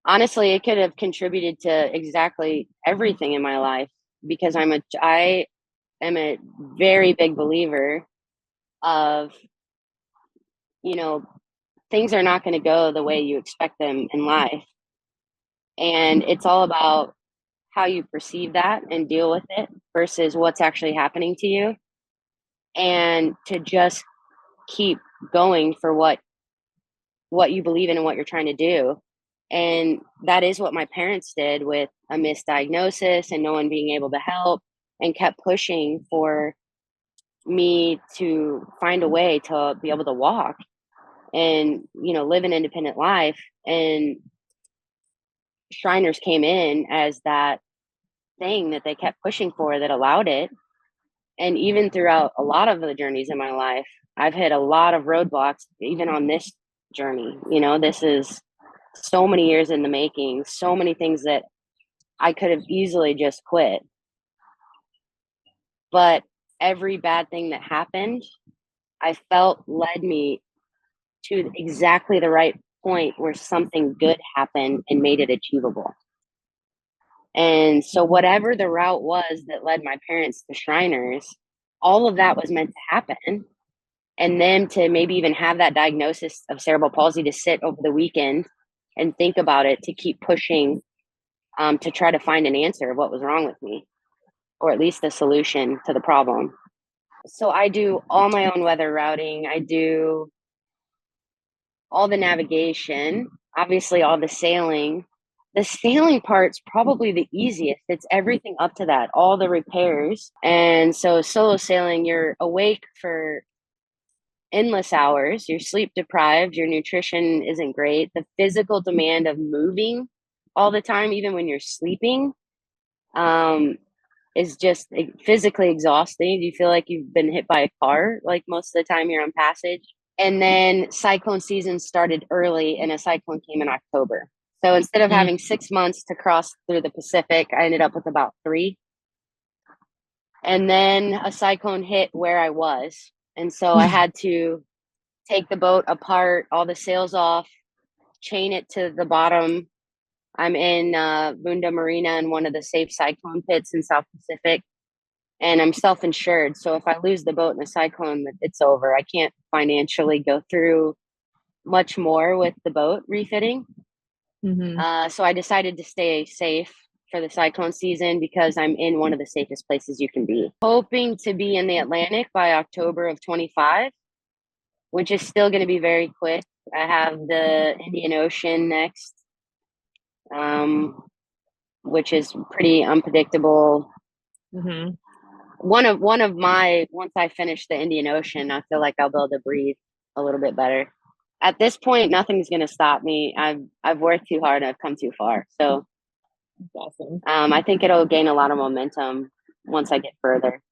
Honestly, it could have contributed to exactly everything in my life because I am a very big believer of, you know, things are not going to go the way you expect them in life. And it's all about how you perceive that and deal with it versus what's actually happening to you. And to just keep going for what you believe in and what you're trying to do. And that is what my parents did with a misdiagnosis and no one being able to help, and kept pushing for me to find a way to be able to walk and, live an independent life. And Shriners came in as that thing that they kept pushing for that allowed it. And even throughout a lot of the journeys in my life, I've hit a lot of roadblocks, even on this journey. This is so many years in the making, so many things that I could have easily just quit. But every bad thing that happened, I felt led me to exactly the right point where something good happened and made it achievable. And so, whatever the route was that led my parents to Shriners, all of that was meant to happen. And then to maybe even have that diagnosis of cerebral palsy, to sit over the weekend and think about it, to keep pushing, to try to find an answer of what was wrong with me, or at least a solution to the problem. So I do all my own weather routing. I do all the navigation, obviously all the sailing. The sailing part's probably the easiest. It's everything up to that, all the repairs. And so solo sailing, you're awake for endless hours, you're sleep deprived, your nutrition isn't great. The physical demand of moving all the time, even when you're sleeping, um, is just physically exhausting. You feel like you've been hit by a car, like most of the time you're on passage. And then cyclone season started early, and a cyclone came in October. So instead of Mm. having 6 months to cross through the Pacific, I ended up with about 3. And then a cyclone hit where I was. And so I had to take the boat apart, all the sails off, chain it to the bottom. I'm in Bunda Marina in one of the safe cyclone pits in South Pacific, and I'm self-insured. So if I lose the boat in a cyclone, it's over. I can't financially go through much more with the boat refitting. Hmm. So I decided to stay safe for the cyclone season because I'm in one of the safest places you can be. Hoping to be in the Atlantic by October of 25, which is still going to be very quick. I have the Indian Ocean next, um, which is pretty unpredictable. Hmm. One of my Once I finish the Indian Ocean, I feel like I'll be able to breathe a little bit better. At this point, nothing's going to stop me. I've worked too hard. I've come too far. So That's awesome. I think it'll gain a lot of momentum once I get further.